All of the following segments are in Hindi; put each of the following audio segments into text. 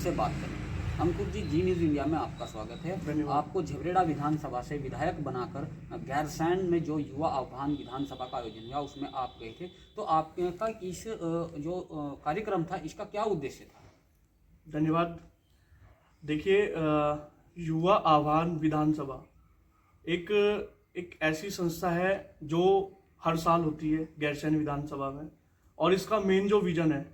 से बात करें। अंकुर जी, जी न्यूज़ इंडिया में आपका स्वागत है। आपको झबरेड़ा विधानसभा से विधायक बनाकर गैरसैंण में जो युवा आह्वान विधानसभा का आयोजन हुआ उसमें आप गए थे, तो आपका इस जो कार्यक्रम था इसका क्या उद्देश्य था? धन्यवाद। देखिए, युवा आह्वान विधानसभा एक एक ऐसी संस्था है जो हर साल होती है गैरसैंण विधानसभा में, और इसका मेन जो विजन है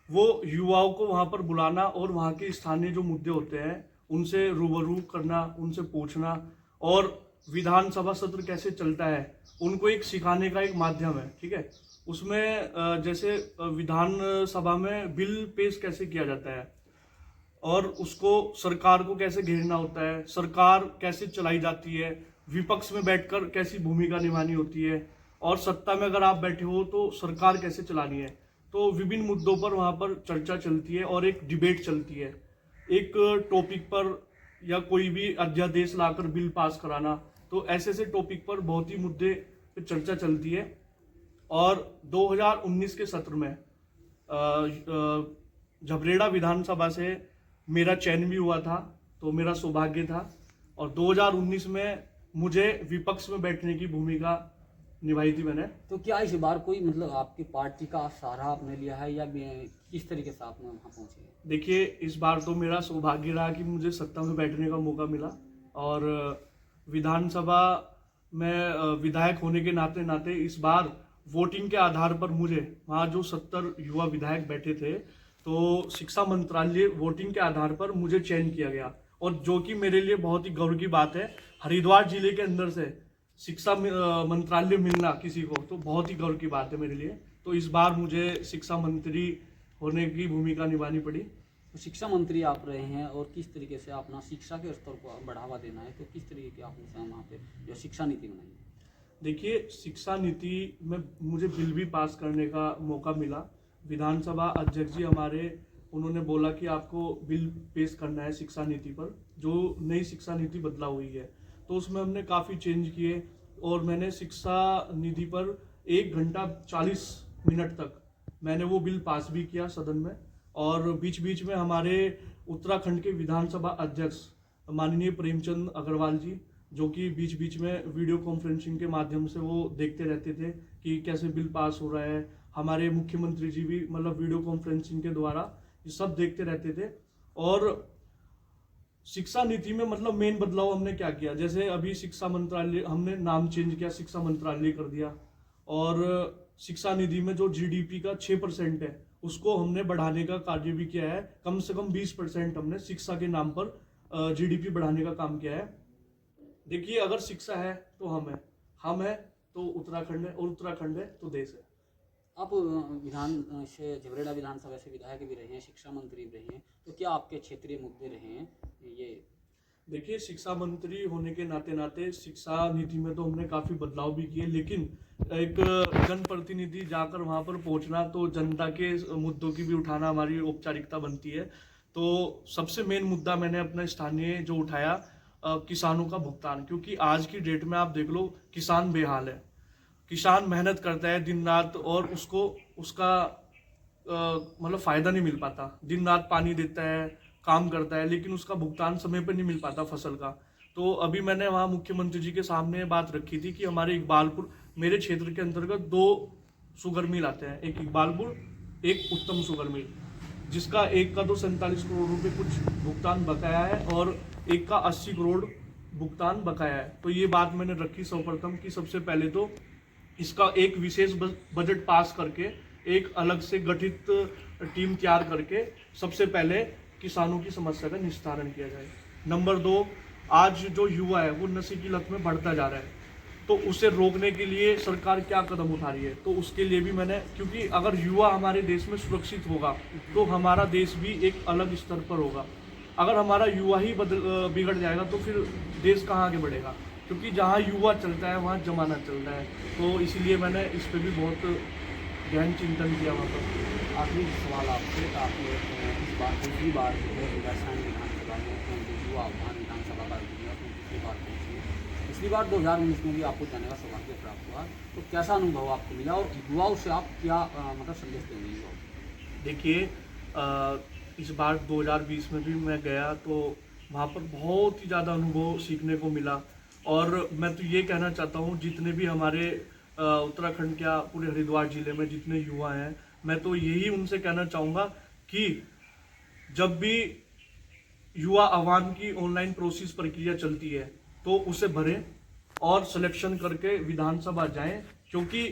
वो युवाओं को वहाँ पर बुलाना और वहाँ के स्थानीय जो मुद्दे होते हैं उनसे रूबरू करना, उनसे पूछना, और विधानसभा सत्र कैसे चलता है उनको एक सिखाने का एक माध्यम है। ठीक है, उसमें जैसे विधानसभा में बिल पेश कैसे किया जाता है और उसको सरकार को कैसे घेरना होता है, सरकार कैसे चलाई जाती है, विपक्ष में बैठकर कैसी भूमिका निभानी होती है, और सत्ता में अगर आप बैठे हो तो सरकार कैसे चलानी है। तो विभिन्न मुद्दों पर वहाँ पर चर्चा चलती है और एक डिबेट चलती है। एक टॉपिक पर या कोई भी अध्यादेश लाकर बिल पास कराना, तो ऐसे ऐसे टॉपिक पर बहुत ही मुद्दे पर चर्चा चलती है। और 2019 के सत्र में झबरेड़ा विधानसभा से मेरा चयन भी हुआ था, तो मेरा सौभाग्य था। और 2019 में मुझे विपक्ष में बैठने की भूमिका निभाई थी मैंने। तो क्या इस बार कोई मतलब आपकी पार्टी का सहारा आपने लिया है या किस तरीके से आप वहाँ पहुँचे? देखिए, इस बार तो मेरा सौभाग्य रहा कि मुझे सत्ता में बैठने का मौका मिला, और विधानसभा में विधायक होने के नाते नाते इस बार वोटिंग के आधार पर मुझे वहाँ जो 70 युवा विधायक बैठे थे, तो शिक्षा मंत्रालय वोटिंग के आधार पर मुझे चयन किया गया, और जो कि मेरे लिए बहुत ही गर्व की बात है। हरिद्वार जिले के अंदर से शिक्षा मंत्रालय मिलना किसी को, तो बहुत ही गर्व की बात है मेरे लिए। तो इस बार मुझे शिक्षा मंत्री होने की भूमिका निभानी पड़ी। तो शिक्षा मंत्री आप रहे हैं और किस तरीके से अपना शिक्षा के स्तर को बढ़ावा देना है, तो किस तरीके की आपने वहाँ पे जो शिक्षा नीति बनाई है? देखिए, शिक्षा नीति में मुझे बिल भी पास करने का मौका मिला। विधानसभा अध्यक्ष जी हमारे, उन्होंने बोला कि आपको बिल पेश करना है शिक्षा नीति पर, जो नई शिक्षा नीति बदला हुई है। तो उसमें हमने काफ़ी चेंज किए, और मैंने शिक्षा निधि पर 1 घंटा 40 मिनट तक मैंने वो बिल पास भी किया सदन में। और बीच बीच में हमारे उत्तराखंड के विधानसभा अध्यक्ष माननीय प्रेमचंद अग्रवाल जी, जो कि बीच बीच में वीडियो कॉन्फ्रेंसिंग के माध्यम से वो देखते रहते थे कि कैसे बिल पास हो रहा है। हमारे मुख्यमंत्री जी भी मतलब वीडियो कॉन्फ्रेंसिंग के द्वारा ये सब देखते रहते थे। और शिक्षा नीति में मतलब मेन बदलाव हमने क्या किया, जैसे अभी शिक्षा मंत्रालय हमने नाम चेंज किया, शिक्षा मंत्रालय कर दिया। और शिक्षा निधि में जो जीडीपी का 6% है उसको हमने बढ़ाने का कार्य भी किया है। कम से कम 20% हमने शिक्षा के नाम पर जीडीपी बढ़ाने का काम किया है। देखिए, अगर शिक्षा है तो हम है तो उत्तराखंड है, और उत्तराखंड है तो देश है। आप विधान से झबरेड़ा विधानसभा से विधायक भी रहे हैं, शिक्षा मंत्री भी रहे हैं, तो क्या आपके क्षेत्रीय मुद्दे रहे हैं ये? देखिए, शिक्षा मंत्री होने के नाते नाते शिक्षा नीति में तो हमने काफ़ी बदलाव भी किए, लेकिन एक जनप्रतिनिधि जाकर वहाँ पर पहुँचना, तो जनता के मुद्दों की भी उठाना हमारी औपचारिकता बनती है। तो सबसे मेन मुद्दा मैंने अपना स्थानीय जो उठाया, किसानों का भुगतान, क्योंकि आज की डेट में आप देख लो किसान बेहाल है। किसान मेहनत करता है दिन रात, और उसको उसका मतलब फ़ायदा नहीं मिल पाता। दिन रात पानी देता है, काम करता है, लेकिन उसका भुगतान समय पर नहीं मिल पाता फसल का। तो अभी मैंने वहाँ मुख्यमंत्री जी के सामने बात रखी थी कि हमारे इकबालपुर, मेरे क्षेत्र के अंतर्गत 2 शुगर मिल आते हैं, एक इकबालपुर, एक उत्तम शुगर मिल, जिसका एक का तो 47 करोड़ रुपए कुछ भुगतान बकाया है, और एक का 80 करोड़ भुगतान बकाया है। तो ये बात मैंने रखी सर्वप्रथम कि सबसे पहले तो इसका एक विशेष बजट पास करके, एक अलग से गठित टीम तैयार करके सबसे पहले किसानों की समस्या का निस्तारण किया जाए। नंबर 2, आज जो युवा है वो नशे की लत में बढ़ता जा रहा है, तो उसे रोकने के लिए सरकार क्या कदम उठा रही है, तो उसके लिए भी मैंने, क्योंकि अगर युवा हमारे देश में सुरक्षित होगा तो हमारा देश भी एक अलग स्तर पर होगा। अगर हमारा युवा ही बिगड़ जाएगा तो फिर देश कहाँ आगे बढ़ेगा, क्योंकि जहाँ युवा चलता है वहाँ जमाना चलता है। तो इसीलिए मैंने इस पर भी बहुत गहन चिंतन किया वहाँ पर। आखिरी सवाल आपसे, आपने इस बार दूसरी बार जो है गैरसैंण विधानसभा में जो युवा आह्वान विधानसभा का आयोजन हुआ उसमें पिछली बार पहुँची है, पिछली बार 2019 में भी आपको जाने का सौभाग्य प्राप्त हुआ, तो कैसा अनुभव आपको मिला और युवाओं से आप क्या मतलब संदेश देंगे युवाओं? देखिए, इस बार 2020 में भी मैं गया तो वहाँ पर बहुत ही ज़्यादा अनुभव सीखने को मिला। और मैं तो ये कहना चाहता हूँ, जितने भी हमारे उत्तराखंड क्या पूरे हरिद्वार जिले में जितने युवा हैं, मैं तो यही उनसे कहना चाहूँगा कि जब भी युवा आह्वान की ऑनलाइन प्रोसेस प्रक्रिया चलती है तो उसे भरें और सिलेक्शन करके विधानसभा जाएं, क्योंकि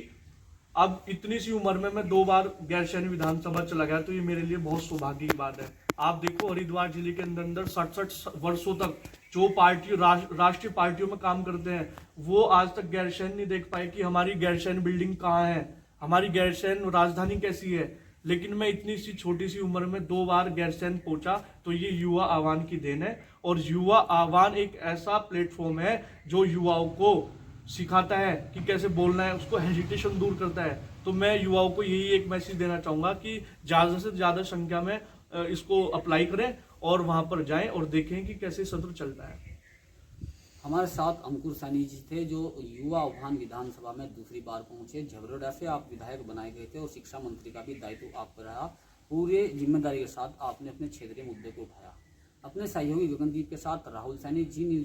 अब इतनी सी उम्र में मैं 2 बार गैरसैंण विधानसभा चला गया, तो ये मेरे लिए बहुत सौभाग्य की बात है। आप देखो हरिद्वार जिले के अंदर 67 वर्षों तक जो पार्टी राष्ट्रीय पार्टियों में काम करते हैं, वो आज तक गैरसैंण नहीं देख पाए कि हमारी गैरसैंण बिल्डिंग कहाँ है, हमारी गैरसैंण राजधानी कैसी है। लेकिन मैं इतनी सी छोटी सी उम्र में 2 बार गैरसैंण पहुंचा, तो ये युवा आह्वान की देन है। और युवा आह्वान एक ऐसा प्लेटफॉर्म है जो युवाओं को सिखाता है कि कैसे बोलना है, उसको हेजिटेशन दूर करता है। तो मैं युवाओं को यही एक मैसेज देना चाहूँगा कि ज़्यादा से ज़्यादा संख्या में इसको अप्लाई करें और वहाँ पर जाएं और देखें कि कैसे सत्र चलता है। हमारे साथ अंकुर सैनी जी थे, जो युवा आह्वान विधानसभा में दूसरी बार पहुंचे। झबरेड़ा से आप विधायक बनाए गए थे और शिक्षा मंत्री का भी दायित्व आप पर रहा। पूरे जिम्मेदारी के साथ आपने अपने क्षेत्रीय मुद्दे को उठाया। अपने सहयोगी गगनदीप के साथ राहुल सैनी, जी न्यूज़।